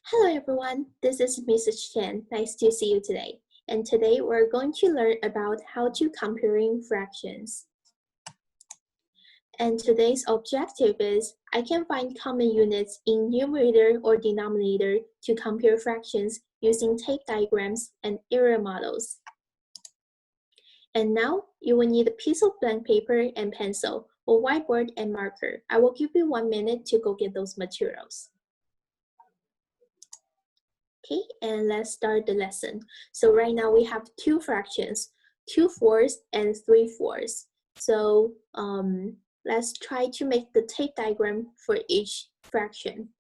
Hello everyone, this is Mrs. Chen. Nice to see you today. And today we're going to learn about how to comparing fractions. And today's objective is I can find common units in numerator or denominator to compare fractions using tape diagrams and error models. And now you will need a piece of blank paper and pencil or whiteboard and marker. I will give you 1 minute to go get those materials. Okay, and let's start the lesson. So right now we have two fractions, 2/4 and 3/4. So let's try to make the tape diagram for each fraction.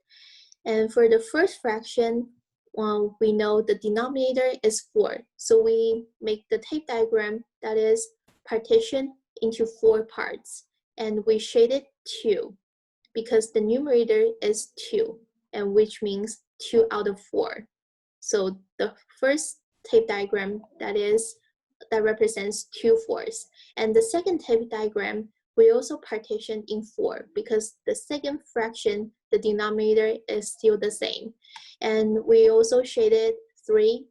And for the first fraction, we know the denominator is 4. So we make the tape diagram that is partitioned into 4 parts. And we shaded 2 because the numerator is 2, and which means 2 out of 4. So the first tape diagram that represents 2/4. And the second tape diagram, we also partition in 4 because the second fraction, the denominator is still the same. And we also shaded three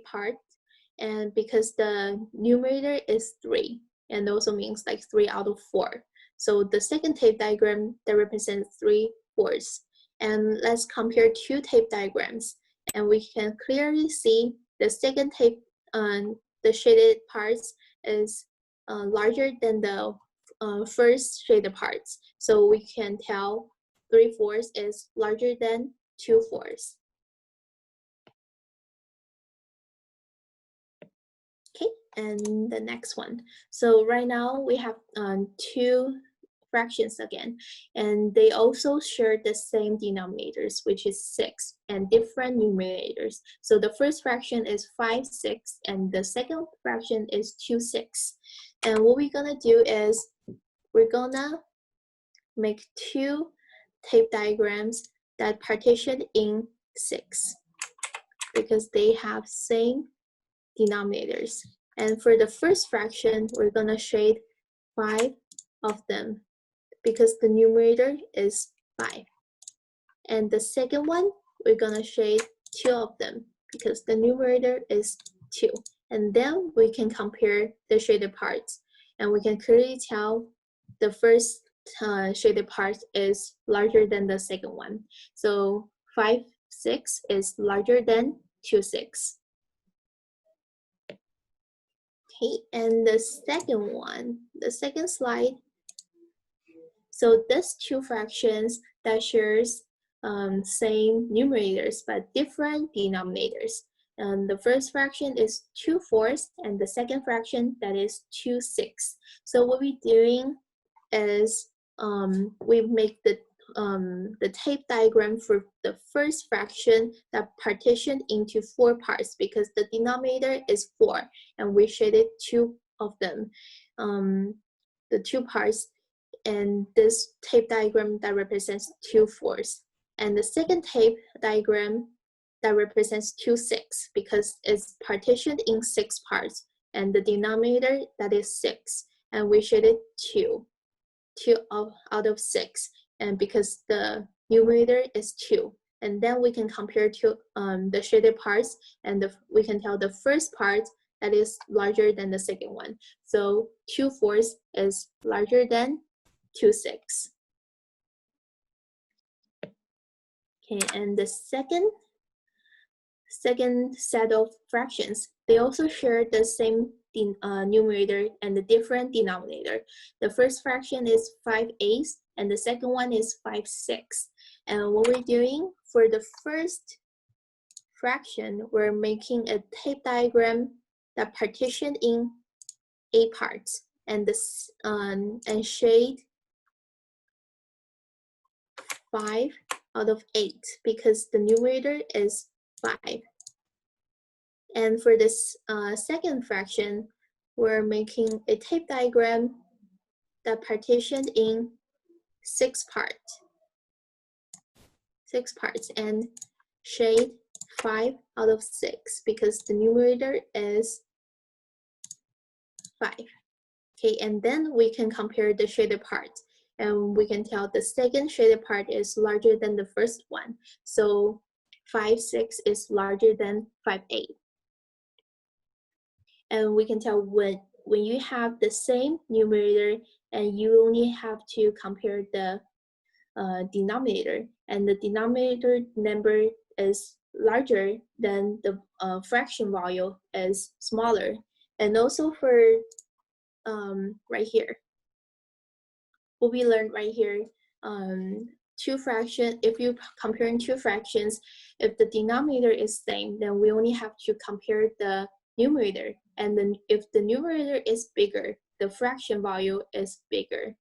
parts, and because the numerator is 3, and also means like 3 out of 4. So the second tape diagram that represents 3/4. And let's compare two tape diagrams. And we can clearly see the second tape, the shaded parts is larger than the first shaded parts. So we can tell 3/4 is larger than 2/4. Okay, and the next one. So right now we have two fractions again, and they also share the same denominators, which is 6, and different numerators. So the first fraction is 5/6, and the second fraction is 2/6. And what we're gonna do is we're gonna make two tape diagrams that partition in 6 because they have same denominators. And for the first fraction, we're gonna shade 5 of them because the numerator is 5. And the second one, we're gonna shade 2 of them because the numerator is 2. And then we can compare the shaded parts. And we can clearly tell the first shaded part is larger than the second one. So 5/6 is larger than 2/6. Okay, and the second one, the second slide. So these two fractions that shares same numerators but different denominators. And the first fraction is 2/4, and the second fraction that is 2/6. So what we're doing is we make the tape diagram for the first fraction that partitioned into 4 parts because the denominator is 4, and we shaded 2 of them, the 2 parts, and this tape diagram that represents 2/4. And the second tape diagram that represents 2/6 because it's partitioned in 6 parts, and the denominator that is 6, and we shaded 2 out of 6, and because the numerator is 2. And then we can compare to the shaded parts, and we can tell the first part that is larger than the second one. So 2/4 is larger than 2/6. Okay, and the second set of fractions, they also share the same numerator and the different denominator. The first fraction is 5/8, and the second one is 5/6. And what we're doing for the first fraction, we're making a tape diagram that partitioned in 8 parts, and this and shade 5 out of 8 because the numerator is 5. And for this second fraction, we're making a tape diagram that partitioned in 6 parts. 6 parts, and shade 5 out of 6 because the numerator is 5. Okay, and then we can compare the shaded parts. And we can tell the second shaded part is larger than the first one. So 5/6 is larger than 5/8. And we can tell when you have the same numerator and you only have to compare the denominator, and the denominator number is larger than the fraction value is smaller. And also for right here, what we learned right here, two fractions, if you're comparing two fractions, if the denominator is same, then we only have to compare the numerator. And then if the numerator is bigger, the fraction value is bigger.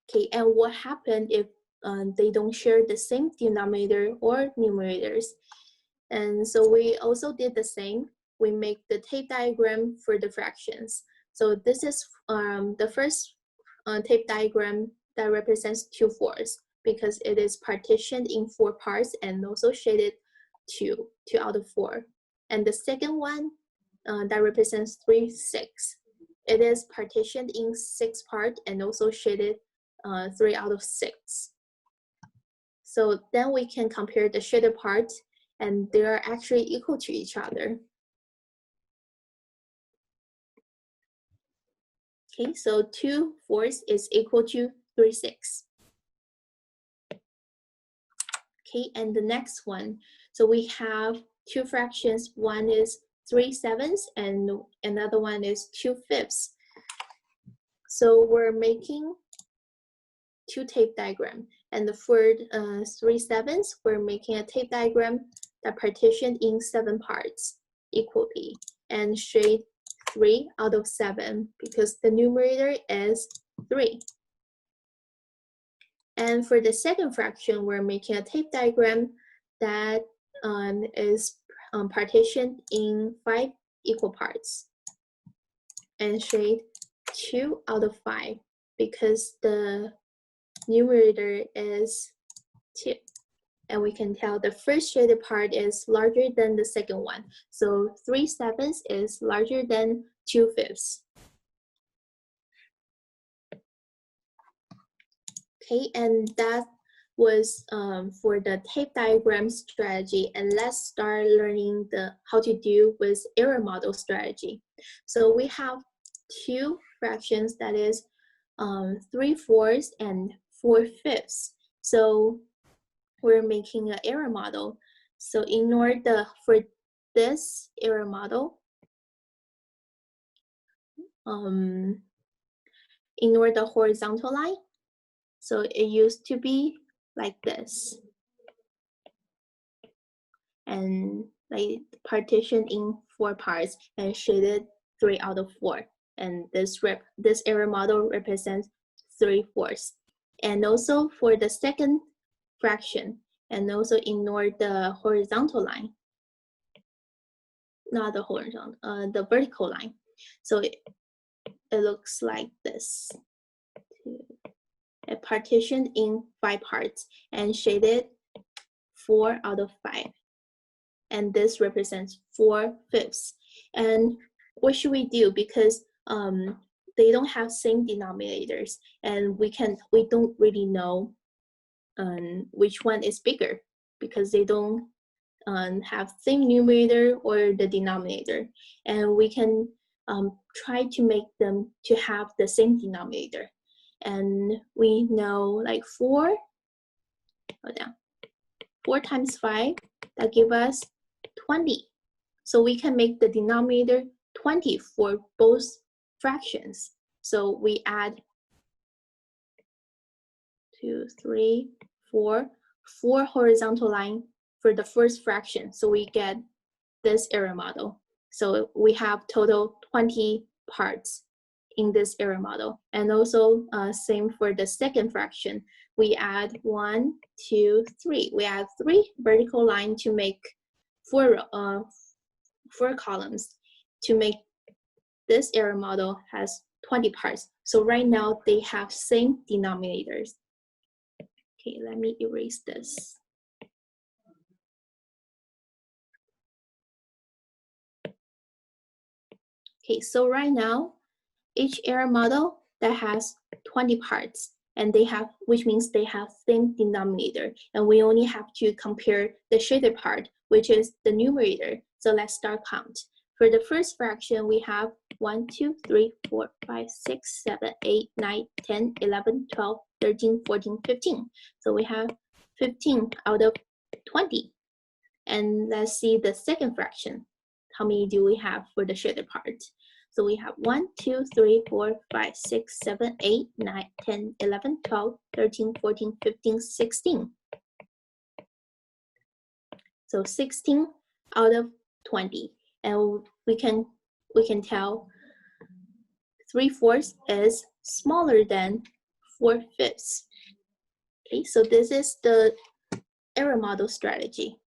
Okay, and what happened if they don't share the same denominator or numerators? And so we also did the same. We make the tape diagram for the fractions. So this is the first tape diagram that represents 2/4 because it is partitioned in 4 parts and also shaded 2 out of 4. And the second one that represents 3/6. It is partitioned in 6 parts and also shaded 3 out of 6. So then we can compare the shaded parts, and they are actually equal to each other. Okay, so 2/4 is equal to 3/6. Okay, and the next one. So we have two fractions. One is 3/7 and another one is 2/5. So we're making two tape diagram. And for 3/7, we're making a tape diagram that partitioned in 7 parts equally and shade 3 out of 7 because the numerator is 3. And for the second fraction, we're making a tape diagram that is partitioned in 5 equal parts and shade 2 out of 5 because the numerator is 2. And we can tell the first shaded part is larger than the second one. So 3/7 is larger than 2/5. Okay, and that was for the tape diagram strategy. And let's start learning how to deal with error model strategy. So we have two fractions, that is 3/4 and 4/5. So we're making an error model. So in order for this error model, ignore the horizontal line. So it used to be like this, and like partitioned in 4 parts and shaded 3 out of 4. And this error model represents 3/4. And also for the second fraction, and also ignore the horizontal line, not the horizontal, the vertical line. So it looks like this. It partitioned in 5 parts and shaded 4 out of 5. And this represents 4/5. And what should we do? Because they don't have same denominators, and we don't really know which one is bigger because they don't have same numerator or the denominator. And we can try to make them to have the same denominator. And we know like 4 times 5, that give us 20. So we can make the denominator 20 for both fractions. So we add 2, 3, 4 horizontal line for the first fraction. So we get this error model. So we have total 20 parts in this error model. And also same for the second fraction. We add 1, 2, 3. We add 3 vertical lines to make 4 columns to make this error model has 20 parts. So right now they have same denominators. Okay, let me erase this. Okay, so right now each error model that has 20 parts, and which means they have same denominator, and we only have to compare the shaded part, which is the numerator. So let's start count. For the first fraction, we have 1, 2, 3, 4, 5, 6, 7, 8, 9, 10, 11, 12, 13, 14, 15. So we have 15 out of 20. And let's see the second fraction. How many do we have for the shaded part? So we have 1, 2, 3, 4, 5, 6, 7, 8, 9, 10, 11, 12, 13, 14, 15, 16. So 16 out of 20. And we can tell 3/4 is smaller than 4/5. Okay, so this is the error model strategy.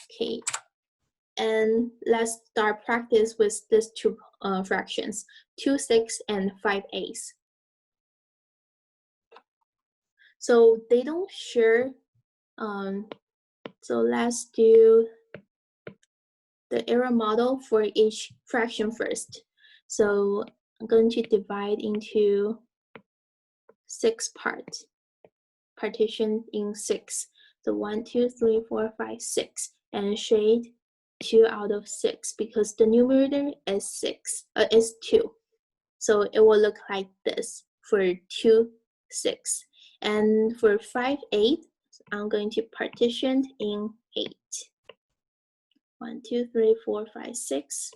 Okay, and let's start practice with these two fractions, 2/6 and 5/8. So they don't share. So let's do the error model for each fraction first. So I'm going to divide into 6 parts, partitioned in 6. So 1, 2, 3, 4, 5, 6, and shade 2 out of 6 because the numerator is 2. So it will look like this for 2, 6. And for 5/8, I'm going to partition in 8. 1, 2, 3, 4, 5, 6,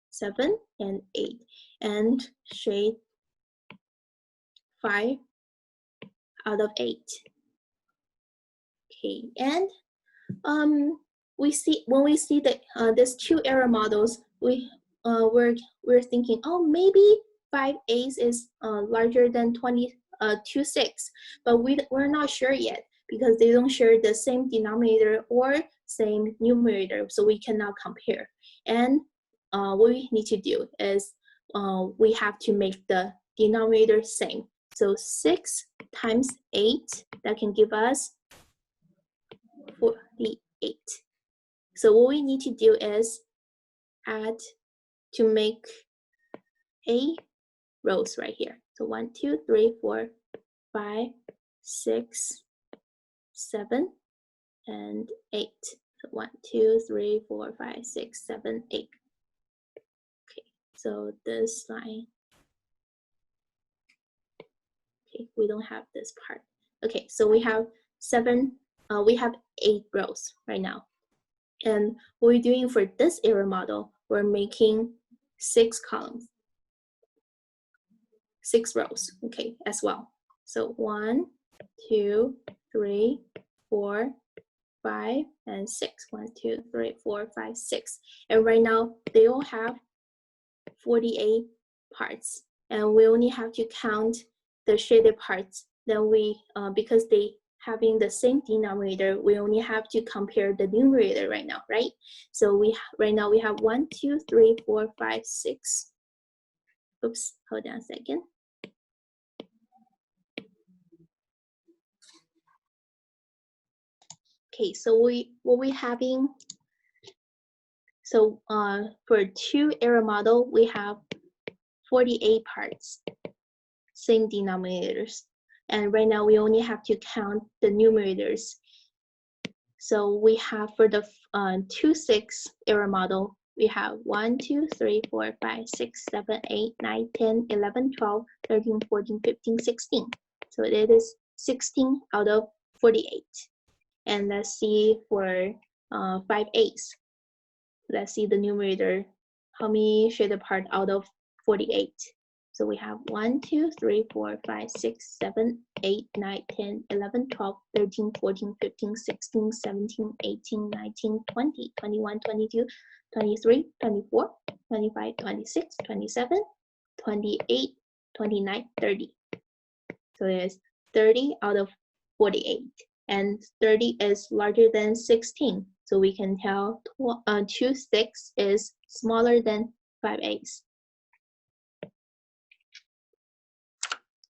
7, and 8, and shade 5 out of 8. Okay, and we see when we see that these two error models, we're thinking, oh, maybe 5/8 is larger than 2/6, but we're not sure yet because they don't share the same denominator or same numerator, so we cannot compare. And what we need to do is we have to make the denominator same. So 6 times 8, that can give us 48. So what we need to do is add to make a rows right here. So 1, 2, 3, 4, 5, 6, 7, and 8. So 1, 2, 3, 4, 5, 6, 7, 8. Okay, so this line. Okay, we don't have this part. Okay, so we have 8 rows right now. And what we're doing for this error model, we're making 6 columns, 6 rows, okay, as well. So 1, 2, 3, 4, 5, and 6. 1, 2, 3, 4, 5, 6. And right now, they all have 48 parts. And we only have to count the shaded parts. Then we, because they having the same denominator, we only have to compare the numerator right now, right? So right now we have 1, 2, 3, 4, 5, 6. Oops, hold on a second. Okay, so what we having, so for 2 error model, we have 48 parts, same denominators. And right now we only have to count the numerators. So we have for the 2/6 error model, we have 1, 2, 3, 4, 5, 6, 7, 8, 9, 10, 11, 12, 13, 14, 15, 16. So it is 16 out of 48. And let's see for 5/8. Let's see the numerator, how many shaded part out of 48. So we have 1, 2, 3, 4, 5, 6, 7, 8, 9, 10, 11, 12, 13, 14, 15, 16, 17, 18, 19, 20, 21, 22, 23, 24, 25, 26, 27, 28, 29, 30. So it's 30 out of 48. And 30 is larger than 16. So we can tell 2/6 is smaller than 5/8.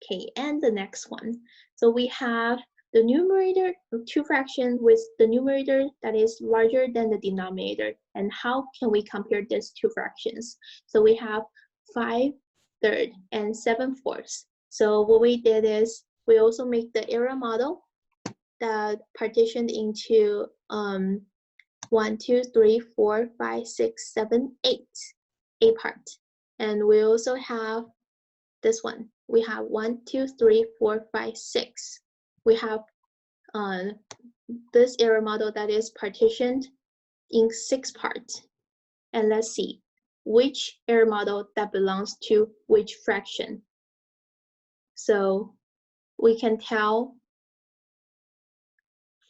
Okay, and the next one. So we have the numerator, 2 fractions with the numerator that is larger than the denominator. And how can we compare these 2 fractions? So we have 5/3 and 7/4. So what we did is we also make the error model that partitioned into 1, 2, 3, 4, 5, 6, 7, 8, 8 parts. And we also have this one. We have 1, 2, 3, 4, 5, 6. We have this error model that is partitioned in 6 parts. And let's see which error model that belongs to which fraction. So we can tell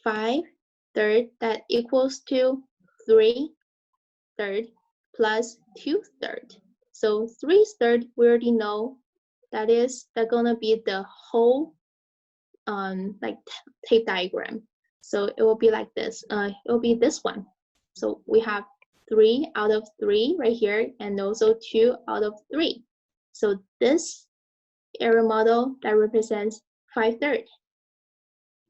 5/3 that equals to 3/3 plus 2/3. So 3/3 we already know that's gonna be the whole like tape diagram. So it will be like this. It will be this one. So we have 3 out of 3 right here, and also 2 out of 3. So this error model that represents 5/3.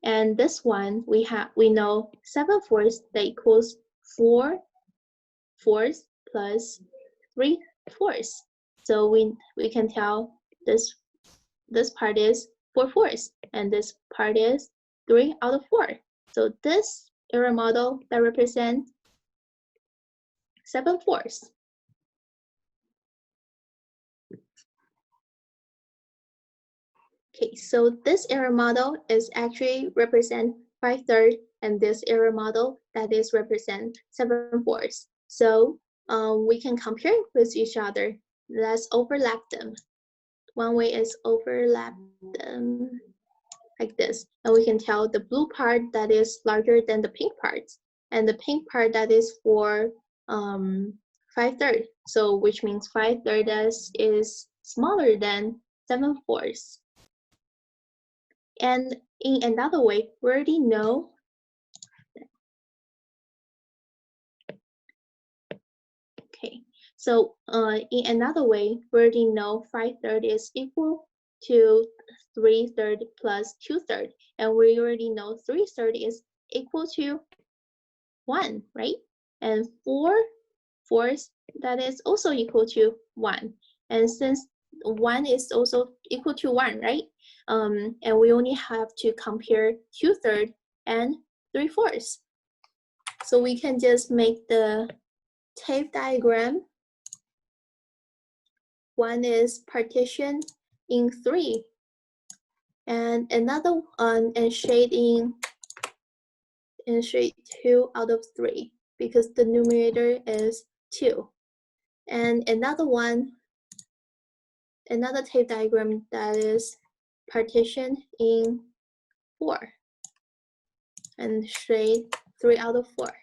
And this one we know 7/4 that equals 4/4 plus 3/4. So we can tell this part is 4/4, and this part is 3 out of 4. So this error model that represents 7/4. Okay, so this error model is actually represent 5/3, and this error model that is represent 7/4. So we can compare with each other. Let's overlap them. One way is overlap them like this, and we can tell the blue part that is larger than the pink part, and the pink part that is for 5/3. So which means 5/3 is smaller than 7/4. And in another way, we already know so in another way, we already know 5/3 is equal to 3/3 plus 2/3, and we already know 3/3 is equal to 1, right? And 4/4 that is also equal to 1. And since 1 is also equal to 1, right? And we only have to compare 2/3 and 3/4. So we can just make the tape diagram. One is partitioned in 3, and another one is shading in shade 2 out of 3 because the numerator is 2. And another tape diagram that is partitioned in 4 and shade 3 out of 4.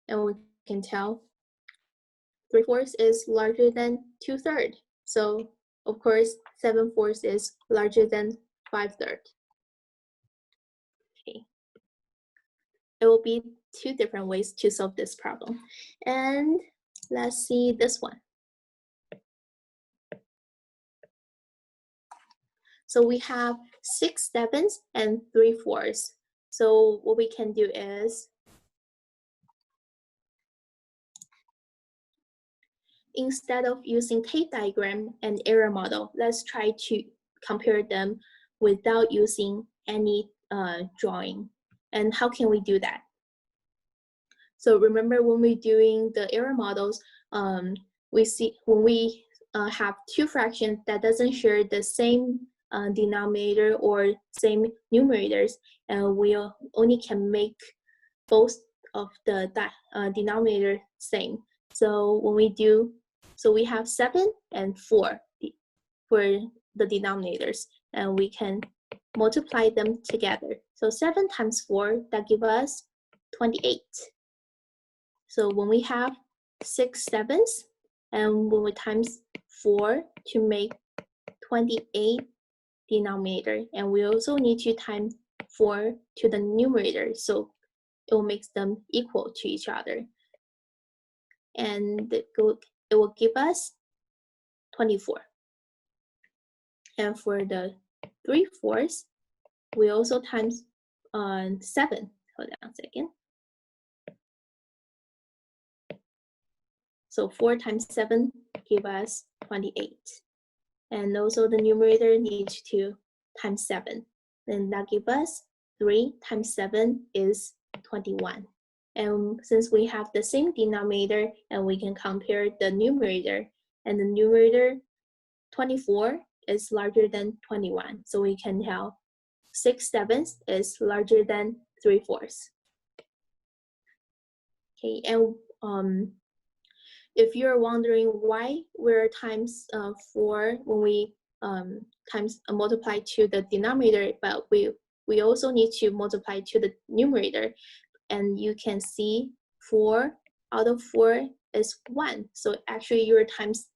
And we can tell 3/4 is larger than 2/3. So of course 7/4 is larger than 5/3. Okay. It will be 2 different ways to solve this problem. And let's see this one. So we have 6/7 and 3/4. So what we can do is, instead of using tape diagram and error model, let's try to compare them without using any drawing. And how can we do that? So remember when we're doing the error models, we see when we have 2 fractions that doesn't share the same denominator or same numerators, and we only can make both of the denominator same. So when we do, so we have 7 and 4 for the denominators, and we can multiply them together. So 7 times 4, that gives us 28. So when we have 6/7, and when we times 4 to make 28 denominator, and we also need to times 4 to the numerator, so it will make them equal to each other. And it will give us 24. And for the 3/4, we also times 7. Hold on a second. So 4 times 7 give us 28. And also the numerator needs to times 7. Then that gives us 3 times 7 is 21. And since we have the same denominator, and we can compare the numerator, and the numerator 24 is larger than 21. So we can tell 6/7 is larger than 3/4. Okay, and if you're wondering why we're times 4 when we multiply to the denominator, but we also need to multiply to the numerator, and you can see 4 out of 4 is 1. So actually you're times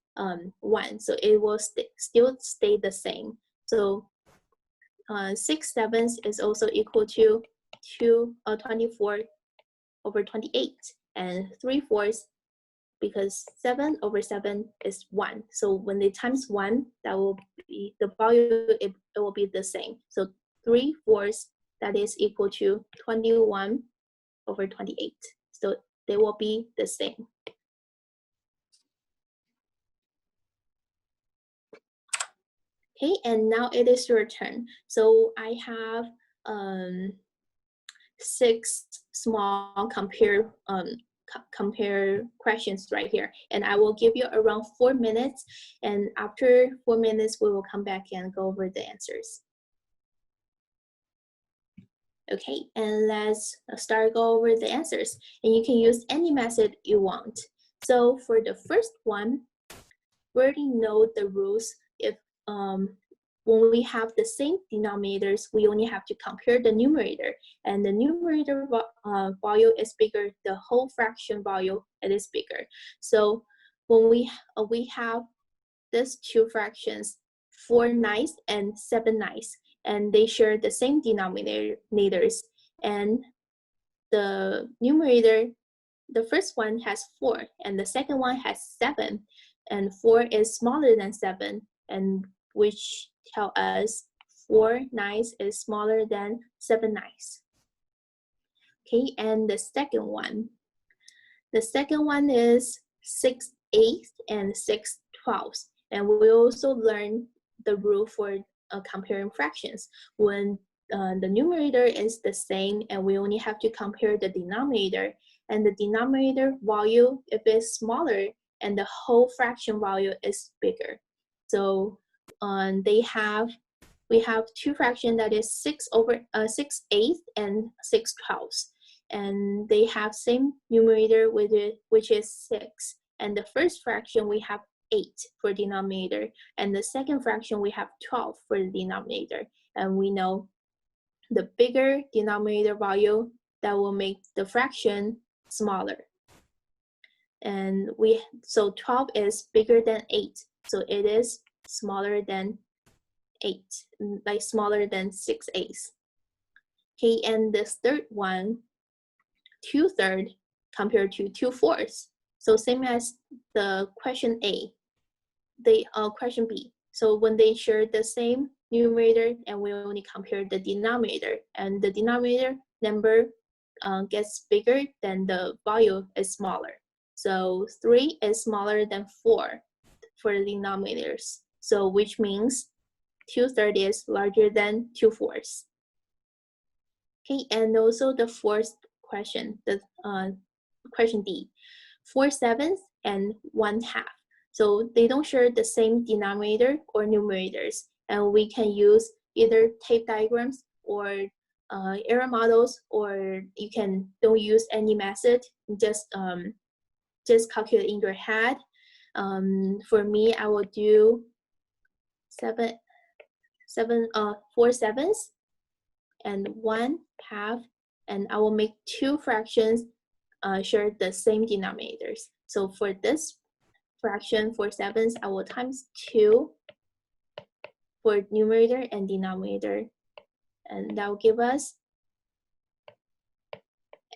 1, so it will still stay the same. So 6/7 is also equal to 24 over 28, and 3/4, because 7 over 7 is 1. So when they times 1, that will be the value, it will be the same. So 3/4, that is equal to 21 over 28. So they will be the same. Okay, and now it is your turn. So I have 6 small compare questions right here, and I will give you around 4 minutes, and after 4 minutes we will come back and go over the answers. Okay, and let's start go over the answers, and you can use any method you want. So for the first one, we already know the rules. If when we have the same denominators, we only have to compare the numerator, and the numerator value is bigger, the whole fraction value, it is bigger. So when we have these two fractions, 4/9 and 7/9, and they share the same denominators, and the numerator, the first one has 4 and the second one has 7, and 4 is smaller than 7, and which tell us 4/9 is smaller than 7/9. Okay, and the second one is 6/8 and 6/12, and we also learn the rule for comparing fractions. When the numerator is the same, and we only have to compare the denominator, and the denominator value, if it's smaller, and the whole fraction value is bigger. So we have two fractions, that is 6/8 and 6/12, and they have same numerator with it, which is 6. And the first fraction we have 8 for denominator, and the second fraction we have 12 for the denominator. And we know the bigger denominator value, that will make the fraction smaller. And so 12 is bigger than 8, so it is smaller than 8, like smaller than 6/8. Okay, and this third one, 2/3 compared to 2/4. So same as the question A, question B. So when they share the same numerator, and we only compare the denominator, and the denominator number gets bigger, then the value is smaller. So 3 is smaller than 4 for the denominators. So which means 2/3 is larger than 2/4. Okay, and also the fourth question, the question D, 4/7 and 1/2. So they don't share the same denominator or numerators, and we can use either tape diagrams or error models, or you don't use any method, just calculate in your head. For me, I will do 4/7 and 1/2, and I will make two fractions share the same denominators. So for this fraction, 4/7, I will times 2 for numerator and denominator, and that will give us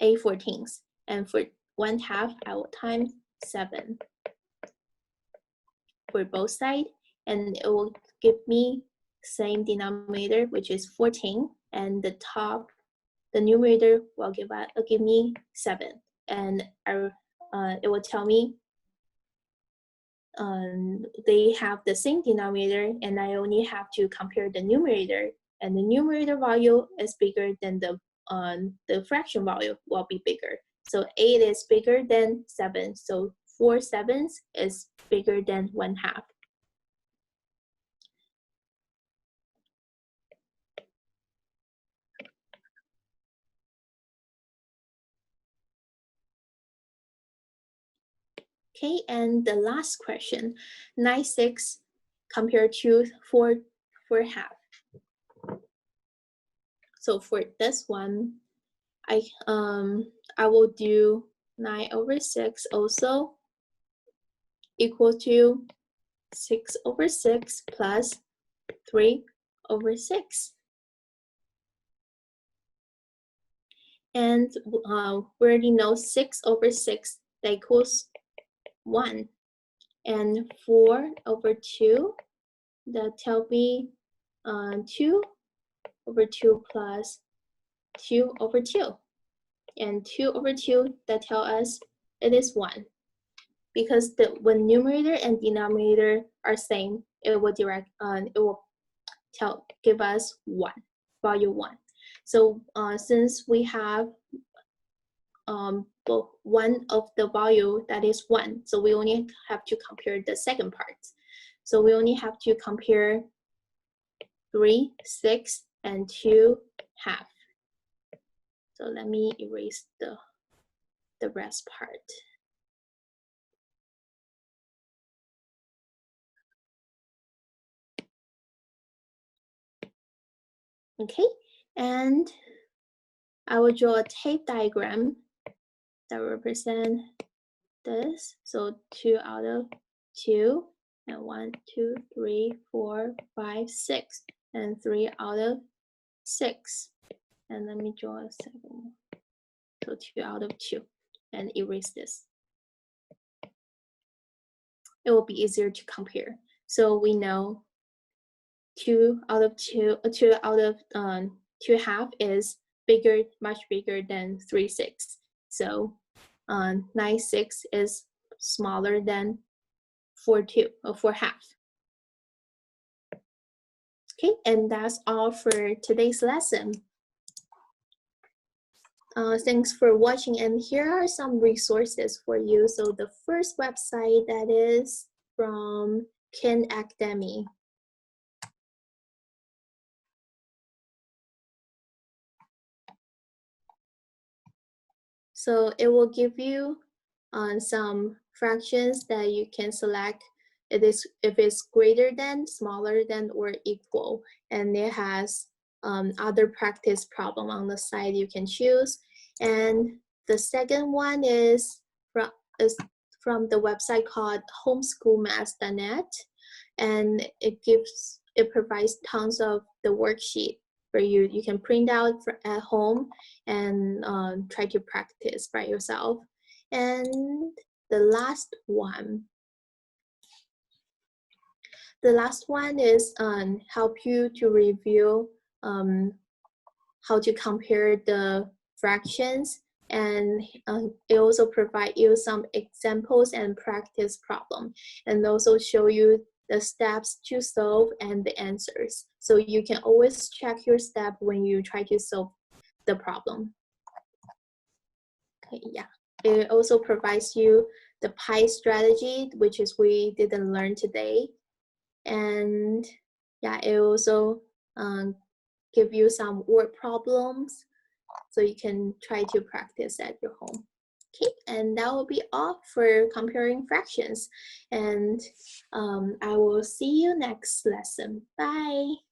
8/14. And for 1/2, I will times 7 for both sides, and it will give me same denominator, which is 14, and the numerator will give me 7, and it will tell me they have the same denominator, and I only have to compare the numerator, and the numerator value is bigger than the fraction value will be bigger. So 8 is bigger than 7, so 4/7 is bigger than 1/2. Okay, and the last question, 9/6 compared to 4/2. So for this one, I will do 9/6 also equal to 6/6 plus 3/6. And we already know 6/6 that equals 1. And 4/2 that tell me 2/2 plus 2/2. And 2/2 that tell us it is 1. Because when numerator and denominator are same, it will give us 1, value 1. So since we have both one of the value that is 1, so we only have to compare the second part. So we only have to compare 3, 6, and 2/2. So let me erase the rest part. Okay, and I will draw a tape diagram that represent this. So 2/2, and 1, 2, 3, 4, 5, 6, and 3/6. And let me draw a second one. So 2/2, and erase this. It will be easier to compare. So we know 2/2 is much bigger than 3/6. So 9/6 is smaller than 4/2 or 4/2. Okay, and that's all for today's lesson. Thanks for watching, and here are some resources for you. So the first website that is from Khan Academy. So it will give you some fractions that you can select if it's greater than, smaller than, or equal. And it has other practice problem on the side you can choose. And the second one is from the website called homeschoolmath.net, and it provides tons of the worksheet for you. You can print out at home and try to practice by yourself. And the last one is help you to review how to compare the fractions, and it also provide you some examples and practice problem, and also show you the steps to solve and the answers. So you can always check your step when you try to solve the problem. Okay, yeah. It also provides you the pi strategy, which is we didn't learn today. And yeah, it also give you some word problems, so you can try to practice at your home. Okay, and that will be all for comparing fractions. And I will see you next lesson. Bye.